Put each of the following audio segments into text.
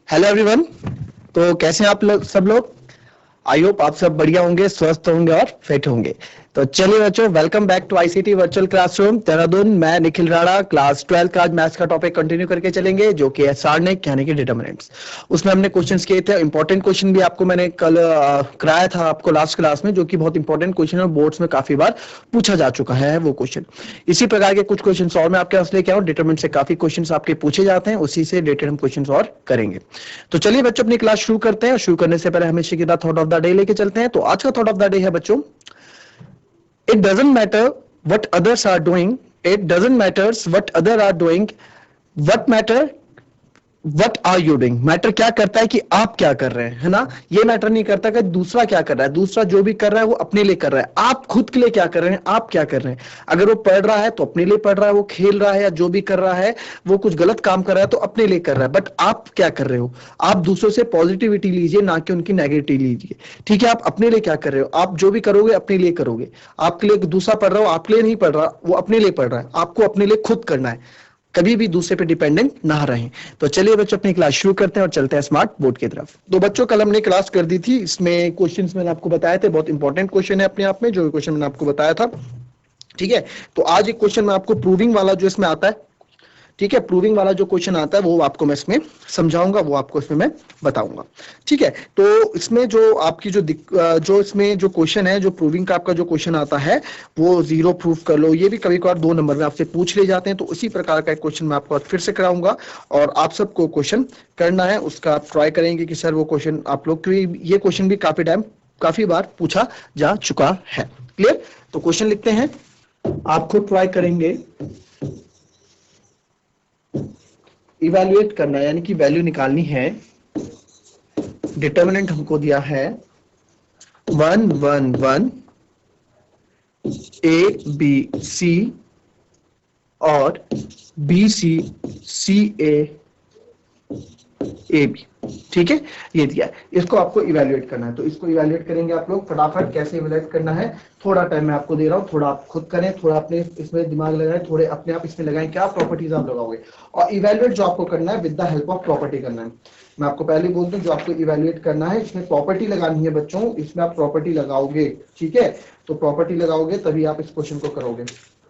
Hello everyone. तो कैसे हैं आप लोग सब लोग? आई होप आप सब बढ़िया होंगे, स्वस्थ होंगे और फिट होंगे। तो चलिए बच्चों, welcome back to ICT virtual classroom Dehradun. मैं निखिल राणा, क्लास 12 का आज मैथ्स का टॉपिक कंटिन्यू करके चलेंगे, जो कि है सारणिक यानी कि डिटरमिनेंट्स। उसमें हमने क्वेश्चंस किए थे, इंपॉर्टेंट क्वेश्चन भी आपको मैंने कल कराया था आपको लास्ट क्लास में, जो कि बहुत इंपॉर्टेंट क्वेश्चन है, बोर्ड्स में काफी बार पूछा जा चुका है वो क्वेश्चन। इसी प्रकार के कुछ क्वेश्चन और मैं आपके पास लेके आऊँ। डिटरमिनेंट से काफी क्वेश्चन आपके पूछे जाते हैं, उसी से रिलेटेड हम क्वेश्चन और करेंगे। तो चलिए बच्चों, अपनी क्लास शुरू करते हैं। शुरू करने से पहले हमेशा की तरह थॉट ऑफ द डे लेके चलते हैं। तो आज का थॉट ऑफ द डे है बच्चों, it doesn't matter what others are doing, it doesn't matters what other are doing, what matter what are you doing. Matter क्या करता है कि आप क्या कर रहे हैं, है ना। ये मैटर नहीं करता कि दूसरा क्या कर रहा है। दूसरा जो भी कर रहा है वो अपने लिए कर रहा है, आप खुद के लिए क्या कर रहे हैं, आप क्या कर रहे हैं। अगर वो पढ़ रहा है तो अपने लिए पढ़ रहा है, वो खेल रहा है या जो भी कर रहा है, वो कुछ गलत काम कर रहा है तो अपने लिए कर रहा है। बट आप क्या कर रहे हो? आप दूसरों से पॉजिटिविटी लीजिए, ना कि उनकी नेगेटिविटी लीजिए। ठीक है, आप अपने लिए क्या कर रहे हो। आप जो भी करोगे अपने लिए करोगे। आपके लिए दूसरा पढ़ रहा हो, आपके लिए नहीं पढ़ रहा, वो अपने लिए पढ़ रहा है। आपको अपने लिए खुद करना है, कभी भी दूसरे पे डिपेंडेंट ना रहें। तो चलिए बच्चों, अपनी क्लास शुरू करते हैं और चलते हैं स्मार्ट बोर्ड की तरफ। तो बच्चों, कल हमने क्लास कर दी थी, इसमें क्वेश्चंस मैंने आपको बताए थे, बहुत इंपॉर्टेंट क्वेश्चन है अपने आप में, जो क्वेश्चन मैंने आपको बताया था। ठीक है, तो आज एक क्वेश्चन मैं आपको प्रूविंग वाला जो इसमें आता है, ठीक है, प्रूविंग वाला जो क्वेश्चन आता है वो आपको मैं इसमें समझाऊंगा, वो आपको इसमें मैं बताऊंगा। ठीक है, तो इसमें जो आपकी जो इसमें जो क्वेश्चन है, जो प्रूविंग का आपका जो क्वेश्चन आता है, वो जीरो प्रूफ कर लो। ये भी कभी कभार 2 नंबर में आपसे पूछ ले जाते हैं, तो उसी प्रकार का एक क्वेश्चन मैं आपको फिर से कराऊंगा और आप सबको क्वेश्चन करना है। उसका आप ट्राई करेंगे कि सर वो क्वेश्चन आप लोग, क्योंकि ये क्वेश्चन भी काफी बार पूछा जा चुका है। क्लियर? तो क्वेश्चन लिखते हैं, आप खुद ट्राई करेंगे। इवैल्यूएट करना यानी कि वैल्यू निकालनी है। डिटर्मिनेंट हमको दिया है 1 1 1 ए बी सी और B C C A B. ठीक है, ये दिया है, इसको आपको इवैल्यूएट करना है। तो इसको इवैल्यूएट करेंगे आप लोग फटाफट। कैसे इवैल्यूएट करना है, थोड़ा टाइम मैं आपको दे रहा हूं, थोड़ा आप खुद करें, थोड़ा अपने इसमें दिमाग लगाएं, थोड़े अपने आप इसमें लगाएं, क्या प्रॉपर्टीज आप लगाओगे। और इवैल्यूएट जो आपको करना है with the help of property करना है। मैं आपको पहले ही बोल दूं, जो आपको इवैल्यूएट करना है इसमें प्रॉपर्टी लगानी है बच्चों, इसमें आप प्रॉपर्टी लगाओगे। ठीक है, तो प्रॉपर्टी लगाओगे तभी आप इस क्वेश्चन को करोगे।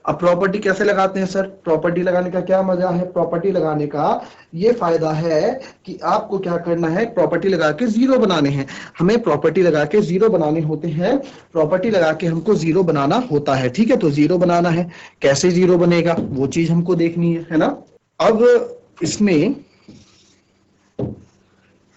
अब प्रॉपर्टी कैसे लगाते हैं सर? प्रॉपर्टी लगाने का क्या मजा है? प्रॉपर्टी लगाने का ये फायदा है कि आपको क्या करना है, प्रॉपर्टी लगा के जीरो बनाने हैं। हमें प्रॉपर्टी लगा के जीरो बनाने होते हैं, प्रॉपर्टी लगा के हमको जीरो बनाना होता है। ठीक है, तो जीरो बनाना है, कैसे जीरो बनेगा वो चीज हमको देखनी है ना। अब इसमें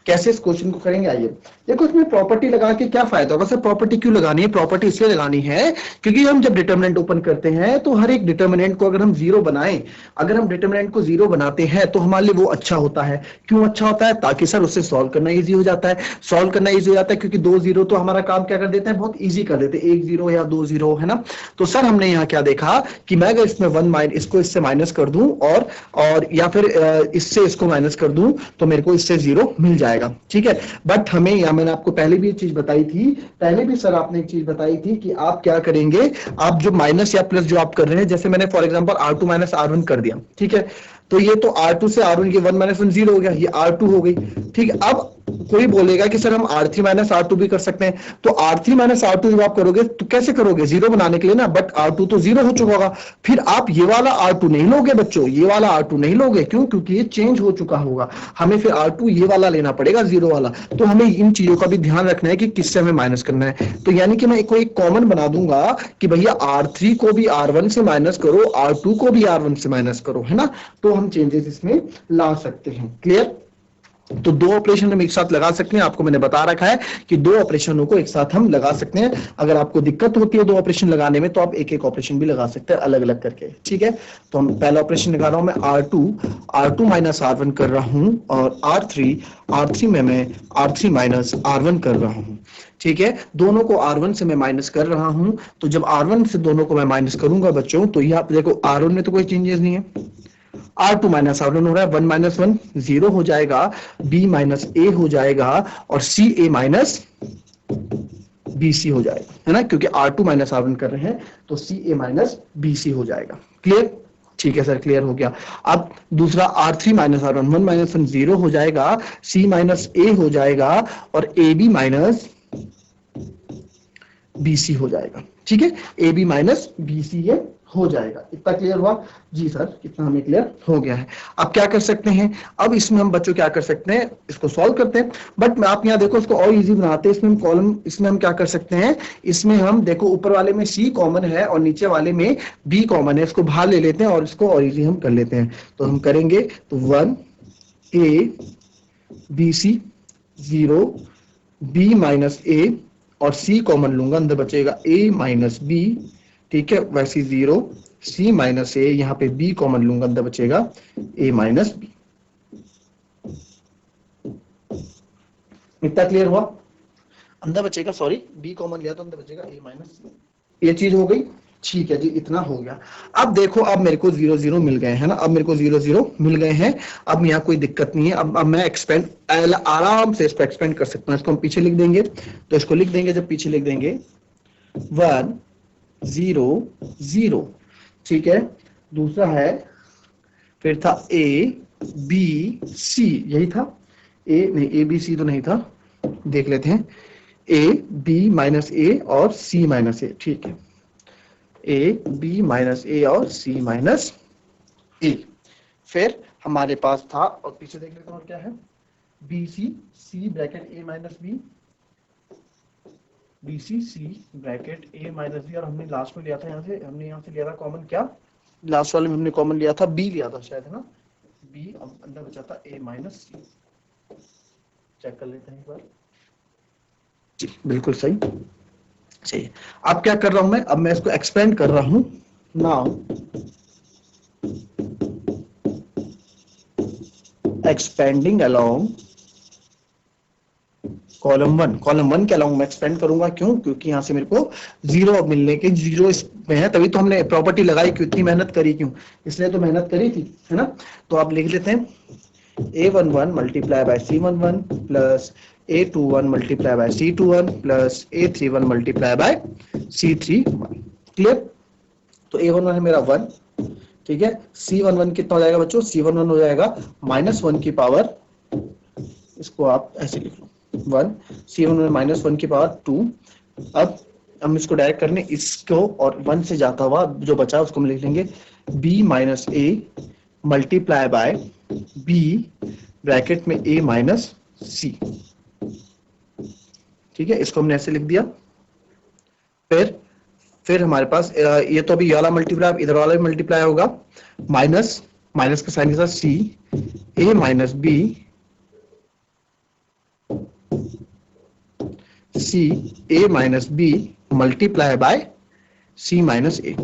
कैसे इस क्वेश्चन को करेंगे, आइए देखो। इसमें प्रॉपर्टी लगा के क्या फायदा होगा सर? प्रॉपर्टी क्यों लगानी है? प्रॉपर्टी इसलिए लगानी है क्योंकि हम जब डिटरमिनेंट ओपन करते हैं तो हर एक डिटरमिनेंट को अगर हम जीरो बनाएं, अगर हम डिटरमिनेंट को जीरो बनाते हैं तो हमारे लिए वो अच्छा होता है। क्यों अच्छा होता है? ताकि सर उससे सॉल्व करना इजी हो जाता है। सॉल्व करना इजी हो जाता है क्योंकि 2 जीरो तो हमारा काम क्या कर देते हैं, बहुत ईजी कर देते हैं। 1 0 या 2 0, है ना। तो सर हमने यहाँ क्या देखा कि मैं अगर इसमें 1 इसको इससे माइनस कर दूं और या फिर इससे इसको माइनस कर दूं तो मेरे को इससे जीरो मिल जाएगा। ठीक है, बट हमें या मैंने आपको पहले भी एक चीज बताई थी, पहले भी सर आपने एक चीज बताई थी कि आप क्या करेंगे, आप जो माइनस या प्लस जो आप कर रहे हैं, जैसे मैंने for example R2 minus R1 कर दिया। ठीक है, तो ये तो R2 से R1 की 1 माइनस 1 0 हो गया, ये R2 हो गई। ठीक है, अब कोई बोलेगा कि सर हम R3 माइनस R2 भी कर सकते हैं, तो R3 माइनस R2 जब आप करोगे तो कैसे करोगे, जीरो बनाने के लिए ना, बट R2 तो जीरो हो चुका होगा। फिर आप ये वाला R2 नहीं लोगे बच्चों, ये वाला R2 नहीं लोगे। क्यों? क्योंकि ये चेंज हो चुका होगा। हमें फिर R2 ये वाला लेना पड़ेगा, जीरो वाला। तो हमें इन चीजों का भी ध्यान रखना है कि किससे हमें माइनस करना है। तो यानी कि मैं कोई कॉमन बना दूंगा कि भैया R3 को भी R1 से माइनस करो, R2 को भी R1 से माइनस करो, है ना। तो हम चेंजेस इसमें ला सकते हैं। क्लियर? तो 2 ऑपरेशन हम एक साथ लगा सकते हैं। आपको मैंने बता रखा है कि 2 ऑपरेशनों को एक साथ हम लगा सकते हैं। अगर आपको दिक्कत होती है 2 ऑपरेशन लगाने में तो आप एक एक ऑपरेशन भी लगा सकते हैं अलग अलग करके। ठीक है, तो हम पहला ऑपरेशन लगा रहा हूं मैं R2 माइनस R1 कर रहा हूं, और R3 में मैं R3 माइनस R1 कर रहा हूं। ठीक है, दोनों को R1 से मैं माइनस कर रहा हूं। तो जब R1 से दोनों को मैं माइनस करूंगा बच्चों, तो ये आप देखो R1 में तो कोई चेंजेस नहीं है, R2 माइनस R1 हो रहा है, 1 माइनस 1 0 हो जाएगा, B माइनस A हो जाएगा और CA माइनस BC हो जाएगा, है ना, क्योंकि R2 माइनस R1 कर रहे हैं तो CA माइनस BC हो जाएगा। क्लियर? ठीक है सर, क्लियर हो गया। अब दूसरा R3 माइनस R1, 1 माइनस 1 0 हो जाएगा, C माइनस A हो जाएगा और AB माइनस BC हो जाएगा। ठीक है, AB माइनस BC ये हो जाएगा। इतना क्लियर हुआ जी सर, कितना हमें क्लियर हो गया है। अब क्या कर सकते हैं, अब इसमें हम बच्चों क्या कर सकते हैं, इसको सॉल्व करते हैं। बट आप यहाँ देखो, इसको और इजी बनाते हैं। इसमें हम कॉलम, इसमें हम क्या कर सकते हैं, इसमें हम देखो ऊपर वाले में C कॉमन है और नीचे वाले में B कॉमन है, इसको बाहर ले लेते हैं और इसको और इजी हम कर लेते हैं। तो हम करेंगे तो 1 A BC 0 B minus A और C कॉमन लूंगा, अंदर बचेगा A माइनस B। ठीक है, वैसे 0 C माइनस A, यहाँ पे B कॉमन लूंगा, अंदर बचेगा A माइनस B। इतना क्लियर हुआ, अंदर बचेगा, सॉरी B कॉमन लिया तो अंदर बचेगा A माइनस C। ये चीज हो गई, ठीक है जी, इतना हो गया। अब देखो, अब मेरे को 0 0 मिल गए हैं ना, अब मेरे को 0 0 मिल गए हैं। अब यहाँ कोई दिक्कत नहीं है। अब मैं एक्सपेंड आराम से इसको एक्सपेंड कर सकता हूँ। इसको हम पीछे लिख देंगे, तो इसको लिख देंगे, जब पीछे लिख देंगे 1 0 0। ठीक है, दूसरा है, फिर था A B C, यही था। A नहीं, A B C तो नहीं था, देख लेते हैं। A B माइनस A और C माइनस A। ठीक है, A B माइनस A और C माइनस A। फिर हमारे पास था, और पीछे देख लेते हैं और क्या है, B C C bracket A minus B, B C C bracket A minus B। और हमने लास्ट में लिया था, यहाँ से हमने यहाँ से लिया था कॉमन, क्या लास्ट वाले में हमने कॉमन लिया था, B लिया था शायद, है ना, B। अब अंदर बचा था A माइनस C। चेक कर लेते हैं एक बार जी, बिल्कुल सही चाहिए। अब क्या कर रहा हूं मैं, अब मैं इसको एक्सपेंड कर रहा हूं। Now expanding along column 1, column 1 के अलोंग मैं एक्सपेंड करूंगा। क्यों, क्योंकि यहां से मेरे को 0 मिलने के, 0 इसमें है, तभी तो हमने प्रॉपर्टी लगाई, क्यों इतनी मेहनत करी, क्यों, इसलिए तो मेहनत करी थी, है ना। तो आप लिख लेते हैं A11 multiply by C11 plus A21 multiply by C21 plus A31 multiply by C31। Clear. तो A11 है मेरा 1, ठीक है। C11 कितना हो जाएगा बच्चों, C11 हो जाएगा -1 की पावर, इसको आप ऐसे लिख लो 1, C11 -1 की पावर 2। अब हम इसको डायरेक्ट करने, इसको और 1 से जाता हुआ जो बचा उसको हम लिख लेंगे B minus A multiply by B bracket में A माइनस C। ठीक है, इसको हमने ऐसे लिख दिया। फिर हमारे पास ये तो अभी ये वाला मल्टीप्लाई, इधर वाला भी मल्टीप्लाई होगा, माइनस माइनस के साइन के साथ C A minus B C A minus B multiply by C minus A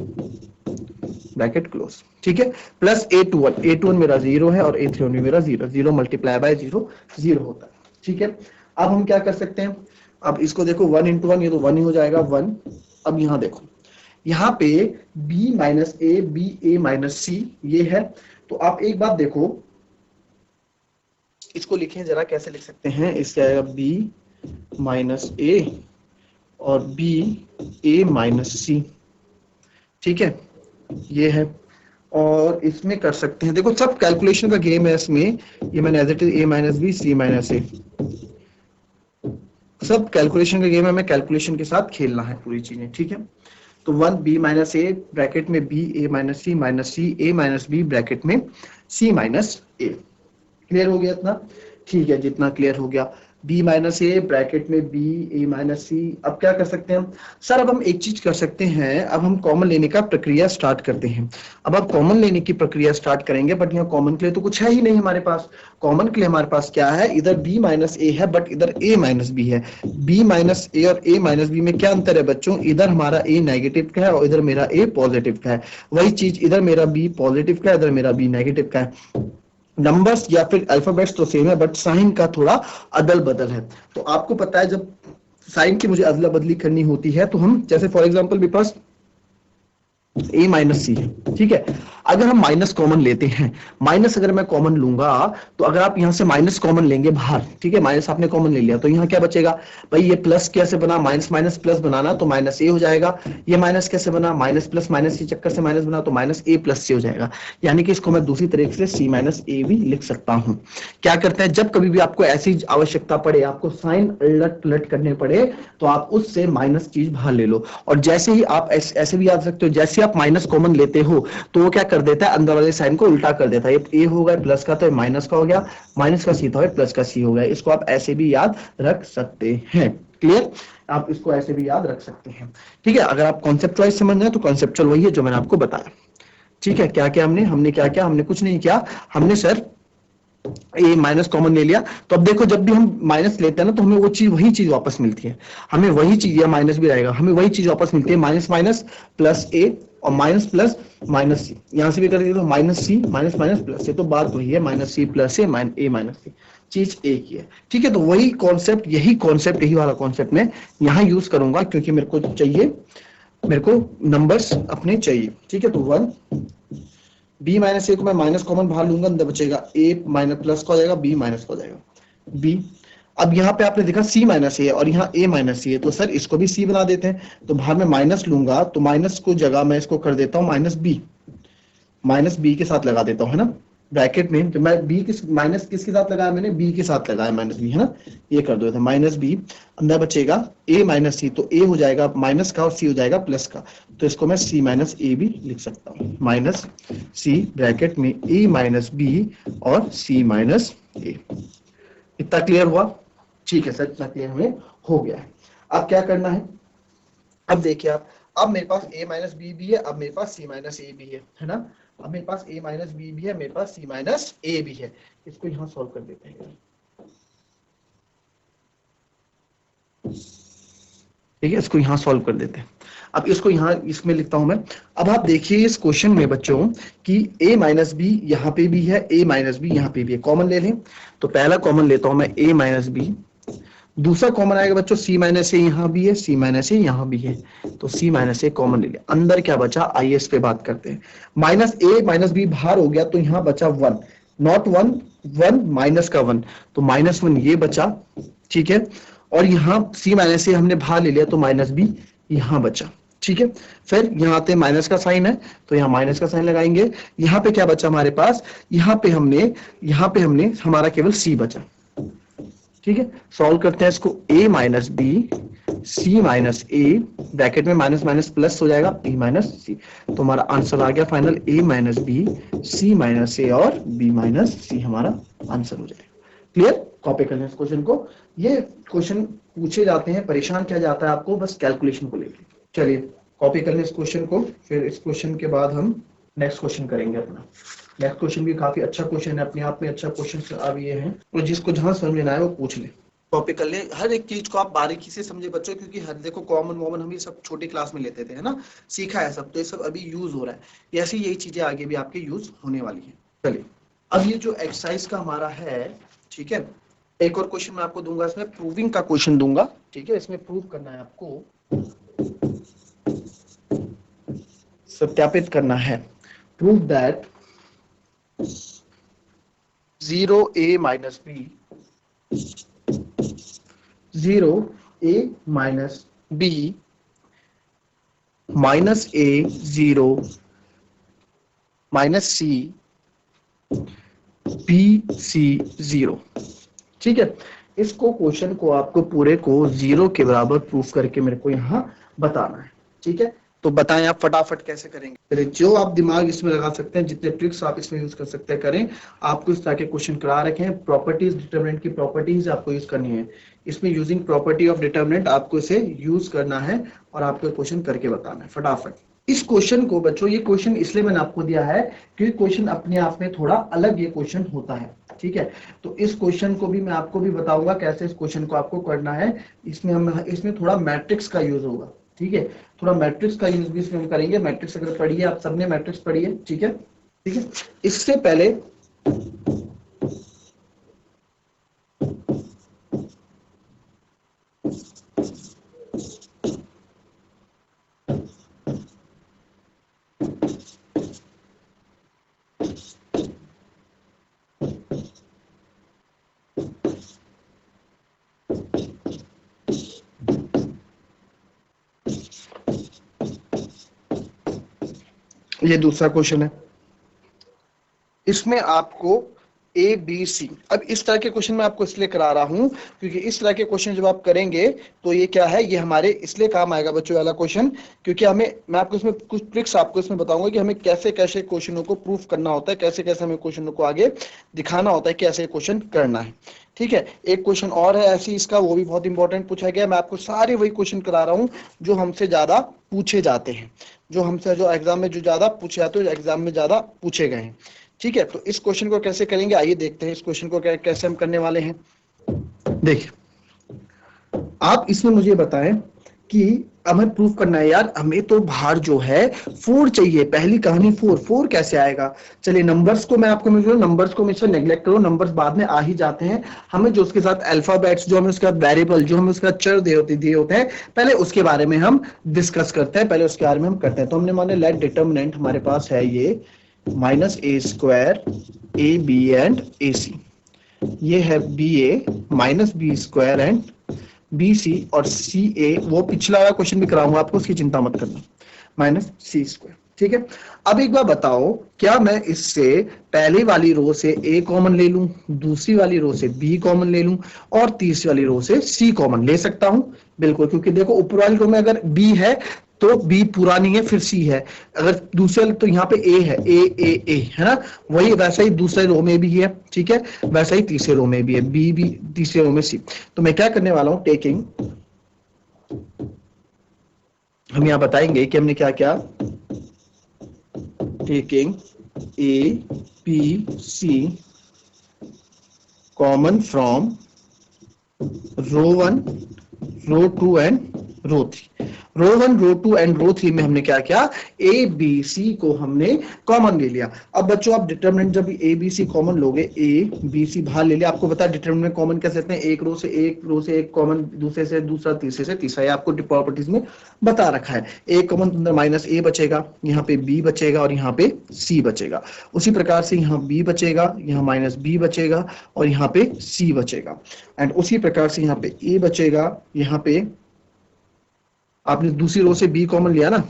bracket close. ठीक है, प्लस A21 मेरा 0 है और A31 भी मेरा 0, 0 मल्टीप्लाई बाय 0 0 होता है। ठीक है, अब हम क्या कर सकते हैं, अब इसको देखो 1 इंटू 1, ये तो 1 ही हो जाएगा 1। अब यहाँ देखो, यहाँ पे B minus A B A minus C ये है। तो आप एक बात देखो, इसको लिखें जरा, कैसे लिख सकते हैं, इससे आएगा B माइनस A और B A माइनस C। ठीक है, ये है। और इसमें कर सकते हैं, देखो सब कैलकुलेशन का गेम है इसमें, ये मैंने as it is A minus B C minus A, सब कैलकुलेशन का गेम है, हमें कैलकुलेशन के साथ खेलना है पूरी चीजें। ठीक है, तो 1 B माइनस A ब्रैकेट में B A minus C A minus B bracket में C माइनस A। क्लियर हो गया इतना, ठीक है, जितना क्लियर हो गया। B माइनस A ब्रैकेट में B A माइनस C। अब क्या कर सकते हैं सर, अब हम एक चीज कर सकते हैं, अब हम कॉमन लेने का प्रक्रिया स्टार्ट करते हैं। अब आप कॉमन लेने की प्रक्रिया स्टार्ट करेंगे, बट यहाँ कॉमन के लिए तो कुछ है ही नहीं हमारे पास। कॉमन के लिए हमारे पास क्या है, इधर B माइनस A है बट इधर A माइनस B है। B माइनस A और A माइनस B में क्या अंतर है बच्चों, इधर हमारा A नेगेटिव का है और इधर मेरा A पॉजिटिव का है। वही चीज इधर मेरा B पॉजिटिव का है, इधर मेरा B नेगेटिव का है। नंबर्स या फिर अल्फाबेट्स तो सेम है, बट साइन का थोड़ा अदल बदल है। तो आपको पता है, जब साइन की मुझे अदला बदली करनी होती है तो हम, जैसे फॉर एग्जांपल मेरे पास A माइनस C है, ठीक है। अगर हम माइनस कॉमन लेते हैं, माइनस अगर मैं कॉमन लूंगा तो अगर आप यहां से माइनस कॉमन लेंगे बाहर, ठीक है, माइनस आपने कॉमन ले लिया तो यहाँ क्या बचेगा भाई, ये प्लस कैसे बना, माइनस माइनस प्लस बनाना तो माइनस ए हो जाएगा, ये माइनस कैसे बना, माइनस प्लस माइनस के चक्कर से माइनस बना तो माइनस ए प्लस सी हो जाएगा। यानी कि इसको मैं दूसरी तरीके से सी माइनस ए भी लिख सकता हूं। क्या करते हैं, जब कभी भी आपको ऐसी आवश्यकता पड़े, आपको साइन उलट पलट करने पड़े, तो आप उससे माइनस चीज बाहर ले लो। और जैसे ही आप ऐसे भी याद रखते हो, जैसे आप माइनस कॉमन लेते हो तो वो क्या कर देता है, अंदर वाले साइन को उल्टा कर देता है। ये ए हो गया प्लस का तो माइनस का हो गया, माइनस का सी था प्लस का सी हो गया। इसको आप ऐसे भी याद रख सकते हैं। क्लियर, आप इसको ऐसे भी याद रख सकते हैं। ठीक है, अगर आप कॉन्सेप्ट वाइज समझना है तो कॉन्सेप्चुअल वही है जो मैंने आपको बताया। ठीक है, क्या क्या हमने क्या किया, हमने कुछ नहीं किया, हमने सर ये माइनस कॉमन ले लिया। तो अब देखो, जब भी हम माइनस लेते हैं ना तो हमें वो चीज, वही चीज वापस मिलती है, हमें वही चीज, या माइनस भी रहेगा, हमें वही चीज वापस मिलती है, माइनस माइनस प्लस ए और माइनस प्लस माइनस सी। यहां से भी कर दिया तो माइनस सी माइनस माइनस प्लस से, तो बात वही है, माइनस सी प्लस ए माइनस सी, चीज एक ही है। ठीक है, तो वही कॉन्सेप्ट, यही वाला कॉन्सेप्ट मैं यहाँ यूज करूंगा, क्योंकि मेरे को चाहिए, मेरे को नंबर्स अपने चाहिए। ठीक है, तो 1 बी माइनस ए को मैं माइनस कॉमन बाहर लूंगा, अंदर बचेगा ए माइनस प्लस का हो जाएगा, बी माइनस का हो जाएगा बी। अब यहाँ पे आपने देखा सी माइनस ए है और यहाँ ए माइनस सी है, तो सर इसको भी सी बना देते हैं। तो बाहर में माइनस लूंगा तो माइनस को जगह मैं इसको कर देता हूँ माइनस बी के साथ लगा देता हूँ, है ना, ब्रैकेट में। तो मैं बी किस माइनस किसके साथ लगाया, मैंने बी के साथ लगाया, माइनस बी, है ना, ये कर दो माइनस बी। अंदर बचेगा ए माइनस सी, तो ए हो जाएगा माइनस का और सी हो जाएगा प्लस का, तो इसको मैं सी माइनस ए भी लिख सकता हूँ, माइनस सी ब्रैकेट में ए माइनस बी और सी माइनस ए। इतना क्लियर हुआ? ठीक है सर, इतना क्लियर हमें हो गया है। अब क्या करना है, अब देखिए आप, अब मेरे पास a माइनस बी भी है, अब मेरे पास c माइनस ए भी है ना, अब मेरे पास a माइनस बी भी है, मेरे पास c माइनस ए भी है। इसको यहां सॉल्व कर देते हैं। ठीक है, इसको यहां सॉल्व कर देते हैं। अब इसको यहां इसमें लिखता हूं मैं। अब आप देखिए इस क्वेश्चन में बच्चों कि a माइनस बी यहां पे भी है, a माइनस बी यहां पे भी है, कॉमन ले लें। तो पहला कॉमन लेता हूं मैं a माइनस बी, दूसरा कॉमन आएगा बच्चों सी माइनस ए, यहाँ भी है सी माइनस ए, यहाँ भी है, तो सी माइनस ए कॉमन ले लिया। अंदर क्या बचा, आइए इस पे बात करते हैं। माइनस ए माइनस बी बाहर हो गया तो यहाँ बचा 1, नॉट 1, 1 माइनस का 1, तो माइनस 1 ये बचा। ठीक है, और यहाँ सी माइनस ए हमने बाहर ले लिया तो माइनस बी यहाँ बचा। ठीक है, फिर यहाँ आते माइनस का साइन है तो यहाँ माइनस का साइन लगाएंगे। यहाँ पे क्या बचा हमारे पास, यहाँ पे हमने हमारा केवल सी बचा। ठीक है, सॉल्व करते हैं इसको, a minus B C minus A, bracket में माइनस माइनस प्लस हो जाएगा b माइनस सी। तो हमारा आंसर आ गया final a minus B C minus A और b माइनस सी हमारा आंसर हो जाएगा। क्लियर, कॉपी कर लें इस क्वेश्चन को। ये क्वेश्चन पूछे जाते हैं, परेशान किया जाता है आपको बस कैलकुलेशन को लेकर। चलिए कॉपी कर लें इस क्वेश्चन को, फिर इस क्वेश्चन के बाद हम नेक्स्ट क्वेश्चन करेंगे अपना। नेक्स्ट क्वेश्चन भी काफी अच्छा क्वेश्चन है, अपने आप में अच्छा क्वेश्चन अब ये है, तो जिसको जहां समझ लेना है वो पूछ ले, कॉपी कर ले। हर एक चीज को आप बारीकी से समझे बच्चों, क्योंकि हर देखो कॉमन वॉमन हम ये सब छोटी क्लास में लेते थे, है ना, सीखा है सब, तो ये सब अभी यूज हो रहा है। ऐसी यही चीजें आगे भी आपके यूज होने वाली है। चलिए, अब ये जो एक्सरसाइज का हमारा है, ठीक है, एक और क्वेश्चन मैं आपको दूंगा, इसमें प्रूविंग का क्वेश्चन दूंगा। ठीक है, इसमें प्रूव करना है आपको, सत्यापित करना है, prove that 0a minus B 0a minus B minus A 0 minus C B C 0। ठीक है, इसको क्वेश्चन को आपको पूरे को 0 के बराबर प्रूफ करके मेरे को यहाँ बताना है। ठीक है, तो बताएं आप फटाफट कैसे करेंगे। जो आप दिमाग इसमें लगा सकते हैं, जितने ट्रिक्स आप इसमें यूज कर सकते हैं करें। आपको इस तरह के क्वेश्चन करा रखे हैं, प्रॉपर्टीज डिटरमिनेंट की प्रॉपर्टीज आपको यूज करनी है। इसमें यूजिंग प्रॉपर्टी ऑफ डिटरमिनेंट आपको इसे यूज करना है और आपको क्वेश्चन करके बताना है फटाफट। इस क्वेश्चन को बच्चों, ये क्वेश्चन इसलिए मैंने आपको दिया है क्योंकि क्वेश्चन अपने आप में थोड़ा अलग ये क्वेश्चन होता है। ठीक है, तो इस क्वेश्चन को भी मैं आपको भी बताऊंगा कैसे इस क्वेश्चन को आपको करना है। इसमें थोड़ा मैट्रिक्स का यूज होगा। ठीक है, थोड़ा मैट्रिक्स का यूज भी इसमें हम करेंगे। मैट्रिक्स अगर पढ़िए, आप सबने मैट्रिक्स पढ़ी है, ठीक है। ठीक है, इससे पहले ये दूसरा क्वेश्चन है, इसमें आपको ए बी सी, अब इस तरह के क्वेश्चन मैं आपको इसलिए करा रहा हूं क्योंकि इस तरह के क्वेश्चन जब आप करेंगे तो ये क्या है, ये हमारे इसलिए काम आएगा बच्चों वाला क्वेश्चन, क्योंकि हमें, मैं आपको इसमें कुछ ट्रिक्स आपको इसमें बताऊंगा कि हमें कैसे कैसे क्वेश्चनों को प्रूफ करना होता है, कैसे कैसे हमें क्वेश्चनों को आगे दिखाना होता है कि ऐसे क्वेश्चन करना है। ठीक है, एक क्वेश्चन और है ऐसी इसका, वो भी बहुत इंपॉर्टेंट पूछा गया। मैं आपको सारे वही क्वेश्चन करा रहा हूँ जो हमसे ज्यादा पूछे जाते हैं, जो हमसे जो एग्जाम में जो ज्यादा पूछे जाते हैं, एग्जाम में ज्यादा पूछे गए हैं। ठीक है, तो इस क्वेश्चन को कैसे करेंगे, आइए देखते हैं इस क्वेश्चन को कैसे हम करने वाले हैं। देखिए, आप इसमें मुझे बताएं कि हमें प्रूफ करना है यार, हमें तो बाहर जो है 4 चाहिए, पहली कहानी 4 कैसे आएगा। चलिए नंबर्स को मैं आपको मिल नंबर्स को हमेशा नेग्लेक्ट करो, नंबर्स बाद में आ ही जाते हैं। हमें जो उसके साथ अल्फाबेट्स, जो हमें उसके साथ वेरिएबल, जो हमें उसके साथ चर दिए होते हैं, पहले उसके बारे में हम डिस्कस करते हैं, पहले उसके बारे में हम करते हैं। तो हमने माने लेट डिटर्मिनेंट हमारे पास है ये -a² ab एंड ac, ये है ba -b² एंड bc, और ca वो पिछला वाला क्वेश्चन भी कराऊंगा आपको, उसकी चिंता मत करना, -c²। ठीक है, अब एक बार बताओ, क्या मैं इससे पहली वाली रो से a कॉमन ले लूं, दूसरी वाली रो से b कॉमन ले लूं, और तीसरी वाली रो से c कॉमन ले सकता हूं? बिल्कुल, क्योंकि देखो ऊपर वाली रो में अगर b है तो b पूरा नहीं है, फिर c है, अगर दूसरे तो यहाँ पे a है, a है ना, वही वैसा ही दूसरे रो में भी है। ठीक है, वैसा ही तीसरे रो में भी है, b भी तीसरे रो में c। तो मैं क्या करने वाला हूं, टेकिंग, हम यहाँ बताएंगे कि हमने क्या क्या, taking a b c common from row 1 row 2 and row 3। Row 1 row 2 and row 3 में हमने क्या किया, ए बी सी को हमने कॉमन ले लिया। अब बच्चों आप डिटरमिनेंट जब ए बी सी कॉमन लोगे, ए बी सी बाहर ले लिया, आपको पता है डिटरमिनेंट कॉमन कैसे लेते हैं, एक रो से एक कॉमन, दूसरे से दूसरा, तीसरे से तीसरा, ये आपको प्रॉपर्टीज में बता रखा है। ए कॉमन अंदर -a बचेगा, यहाँ पे b बचेगा और यहाँ पे c बचेगा। उसी प्रकार से यहाँ b बचेगा, यहाँ -b बचेगा और यहाँ पे c बचेगा। एंड उसी प्रकार से यहाँ पे a बचेगा, यहाँ पे आपने दूसरी रो से b कॉमन लिया ना,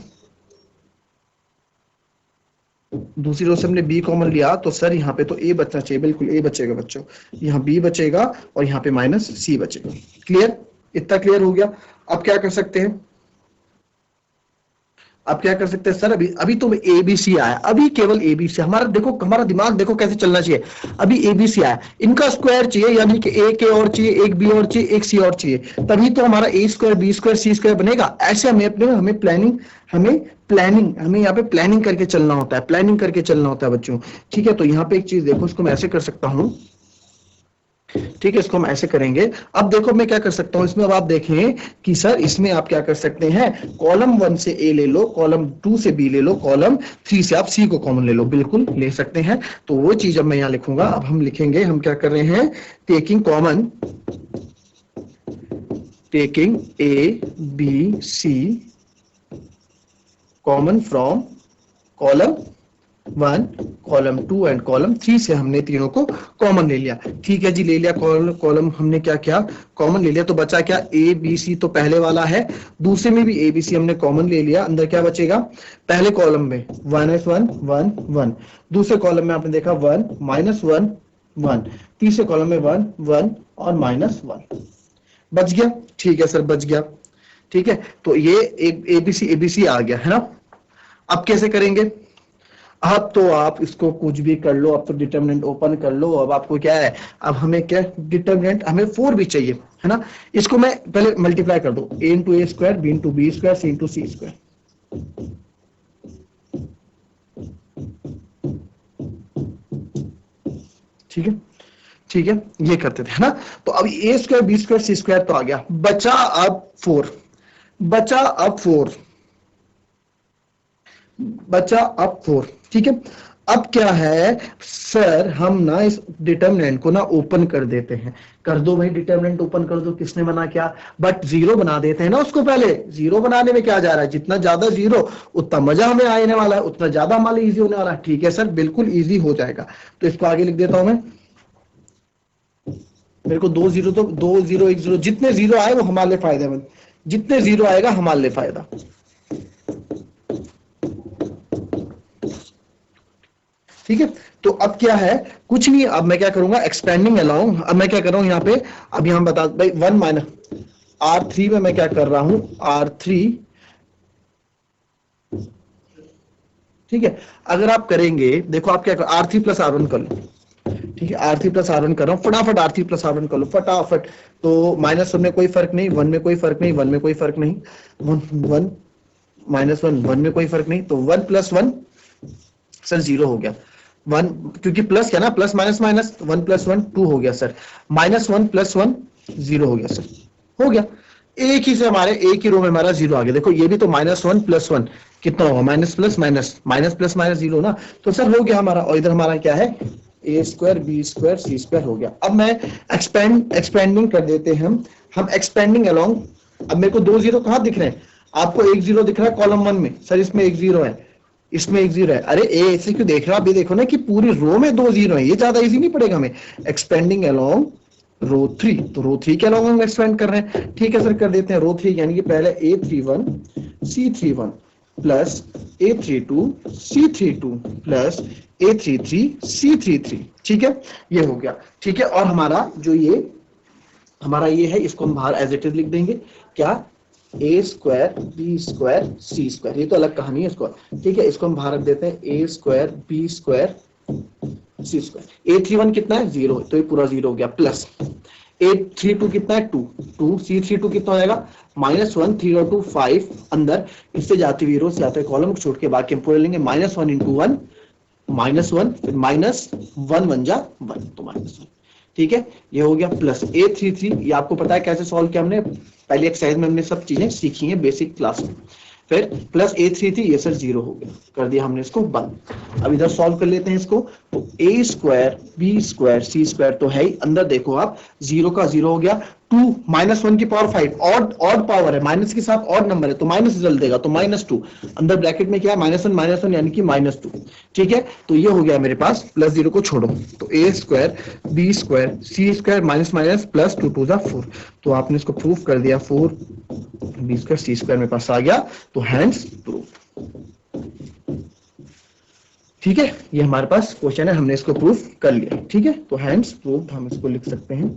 दूसरी रो से हमने b कॉमन लिया, तो सर यहाँ पे तो a बचना चाहिए, बिल्कुल a बचेगा बच्चों, यहाँ b बचेगा और यहाँ पे -c बचेगा। क्लियर, इतना क्लियर हो गया। अब क्या कर सकते हैं, अब क्या कर सकते हैं सर, अभी तो ए बी सी आया, अभी केवल ए बी सी, हमारा देखो, हमारा दिमाग देखो कैसे चलना चाहिए। अभी ए बी सी आया, इनका स्क्वायर चाहिए, यानी कि एक ए और चाहिए, एक बी और चाहिए, एक सी और चाहिए, तभी तो हमारा a² b² c² बनेगा। ऐसे हमें प्लानिंग हमें यहाँ पे प्लानिंग करके चलना होता है, प्लानिंग करके चलना होता है बच्चों। ठीक है, तो यहाँ पे एक चीज देखो, इसको मैं ऐसे कर सकता हूँ। ठीक है, इसको हम ऐसे करेंगे। अब देखो मैं क्या कर सकता हूं इसमें, अब आप देखें कि सर इसमें आप क्या कर सकते हैं, कॉलम 1 से ए ले लो, कॉलम 2 से बी ले लो, कॉलम 3 से आप सी को कॉमन ले लो, बिल्कुल ले सकते हैं। तो वो चीज अब मैं यहां लिखूंगा। अब हम लिखेंगे, हम क्या कर रहे हैं, taking A B C common from column 1 column 2 and column 3 से हमने तीनों को कॉमन ले लिया। ठीक है जी, ले लिया, कॉलम हमने क्या क्या कॉमन ले लिया, तो बचा क्या, ए बी सी तो पहले वाला है, दूसरे में भी ए बी सी हमने कॉमन ले लिया, अंदर क्या बचेगा, पहले कॉलम में 1 1 1, दूसरे कॉलम में आपने देखा 1 -1 1, तीसरे कॉलम में 1 1 और -1, बच गया। ठीक है सर, बच गया। ठीक है, तो ये एबीसी आ गया है ना। अब कैसे करेंगे, अब तो आप इसको कुछ भी कर लो, अब तो डिटरमिनेंट ओपन कर लो। अब आपको क्या है, अब हमें क्या डिटरमिनेंट, हमें 4 भी चाहिए है ना। इसको मैं पहले मल्टीप्लाई कर दो, a × a², b × b², c × c²। ठीक है, ठीक है, ये करते थे है ना। तो अब a² b² c² तो आ गया, बचा अब 4, बचा अब 4। ठीक है, अब क्या है सर, हम ना इस डिटरमिनेंट को ना ओपन कर देते हैं। कर दो भाई, डिटरमिनेंट ओपन कर दो, किसने मना किया, बट 0 बना देते हैं ना उसको। पहले 0 बनाने में क्या जा रहा है, जितना ज्यादा 0 उतना मजा हमें आने वाला है, उतना ज्यादा हमारे इजी होने वाला है। ठीक है सर, बिल्कुल इजी हो जाएगा। तो इसको आगे लिख देता हूं मैं, मेरे को 2 0 तो 2 0 1 0, जितने 0 आए वो हमारे लिए फायदेमंद, जितने 0 आएगा हमारे लिए फायदा। ठीक है, तो अब क्या है, कुछ नहीं, अब मैं क्या करूंगा, एक्सपेंडिंग अलोंग, अब मैं क्या कर रहा हूं यहाँ पे, अब यहाँ बता भाई 1 माइनस R3 में मैं क्या कर रहा हूं, R3, ठीक है। अगर आप करेंगे, देखो आप क्या कर, R3 प्लस R1 कर लो, ठीक है, R3 प्लस R1 कर रहा हूं, फटाफट R3 प्लस R1 कर लो फटाफट। तो -1 में कोई फर्क नहीं, 1 में कोई फर्क नहीं, 1 में कोई फर्क नहीं, 1 -1 1 में कोई फर्क नहीं, तो 1 प्लस 1 सर 0 हो गया, 1 क्योंकि प्लस है ना, प्लस माइनस माइनस, 1 प्लस 1 2 हो गया सर, -1 प्लस 1 0 हो गया सर, हो गया। एक ही से हमारे एक ही रो में हमारा 0 आ गया। देखो ये भी तो -1 प्लस 1 कितना होगा, minus plus minus, minus plus minus 0 ना, तो सर हो गया हमारा। और इधर हमारा क्या है, a square b square c square हो गया। अब मैं एक्सपेंडिंग कर देते हैं हम एक्सपेंडिंग अलोंग। अब मेरे को 2 0 कहां दिख रहे हैं, आपको 1 0 दिख रहा है कॉलम 1 में, सर इसमें 1 0 है, इसमें 1 0 है। अरे ए ऐसे क्यों देख रहा हो, अभी देखो ना कि पूरी रो में 2 0 है, ये ज्यादा इजी नहीं पड़ेगा हमें। एक्सपेंडिंग अलोंग रो 3, तो रो 3 के अलोंग हम एक्सपेंड कर रहे हैं, ठीक है सर, कर देते हैं रो 3, यानी कि पहले A31 C31 plus A32 C32 plus A33 C33, ठीक है, ये हो गया, ठीक है। और हमारा जो ये हमारा ये है, इसको हम बाहर एज इट इज लिख देंगे, क्या, a square b square c square, ये तो अलग कहानी है इसको, ठीक है, इसको हम बाहर रख देते हैं, a square b square c square. A31 कितना है 0, तो ये पूरा 0 हो गया, प्लस A32 कितना है 2, C32 कितना हो जाएगा -1 3 और 2 5, अंदर इससे जाती हुई रो से जाते हुए कॉलम को छोड़ के बाकी हम पूरे लेंगे, -1 इंटू 1 -1, फिर -1 1 जा 1, तो -1, ठीक है, ये हो गया, प्लस A33, ये आपको पता है कैसे सॉल्व किया हमने, पहले एक्सरसाइज में हमने सब चीजें सीखी हैं बेसिक क्लास में। फिर प्लस A33, ये सर 0 हो गया, कर दिया हमने इसको बंद। अब इधर सॉल्व कर लेते हैं इसको, तो a square b square c square तो है ही, अंदर देखो आप 0 का 0 हो गया, 2 -1 की पावर 5, ऑड पावर है, माइनस के साथ ऑड नंबर है तो माइनस रिजल्ट देगा, तो -2, अंदर ब्रैकेट में क्या है -1 यानी कि -2, ठीक है। तो ये हो गया मेरे पास, प्लस 0 को छोड़ो, तो a square b square c square minus minus plus 2 2 4, तो आपने इसको प्रूफ कर दिया, 4 b स्क्वायर c स्क्वायर मेरे पास आ गया, तो हैंड्स प्रूफ, ठीक है। ये हमारे पास क्वेश्चन है, हमने इसको प्रूफ कर लिया, ठीक है, तो हैंड्स प्रूफ हम इसको लिख सकते हैं,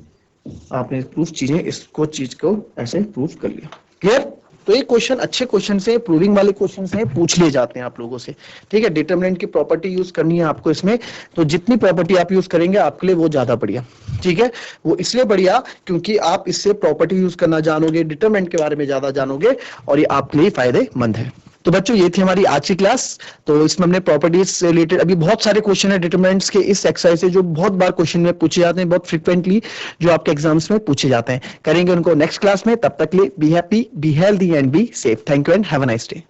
आपने प्रूफ चीजें इसको चीज को ऐसे प्रूफ कर लिया, क्लियर। तो ये क्वेश्चन अच्छे क्वेश्चन से, प्रूविंग वाले क्वेश्चन से पूछ लिए जाते हैं आप लोगों से, ठीक है। डिटरमिनेंट की प्रॉपर्टी यूज करनी है आपको इसमें, तो जितनी प्रॉपर्टी आप यूज करेंगे आपके लिए वो ज्यादा बढ़िया, ठीक है। वो इसलिए बढ़िया क्योंकि आप इससे प्रॉपर्टी यूज करना जानोगे, डिटरमिनेंट के बारे में ज्यादा जानोगे, और ये आपके लिए फायदेमंद है। तो बच्चों ये थी हमारी आज की क्लास, तो इसमें हमने प्रॉपर्टीज से रिलेटेड अभी बहुत सारे क्वेश्चन है डिटरमिनेंट्स के इस एक्सरसाइज से, जो बहुत बार क्वेश्चन में पूछे जाते हैं, बहुत फ्रिक्वेंटली जो आपके एग्जाम्स में पूछे जाते हैं। करेंगे उनको नेक्स्ट क्लास में, तब तक लिए be happy, be healthy and be safe. Thank you and have a nice day.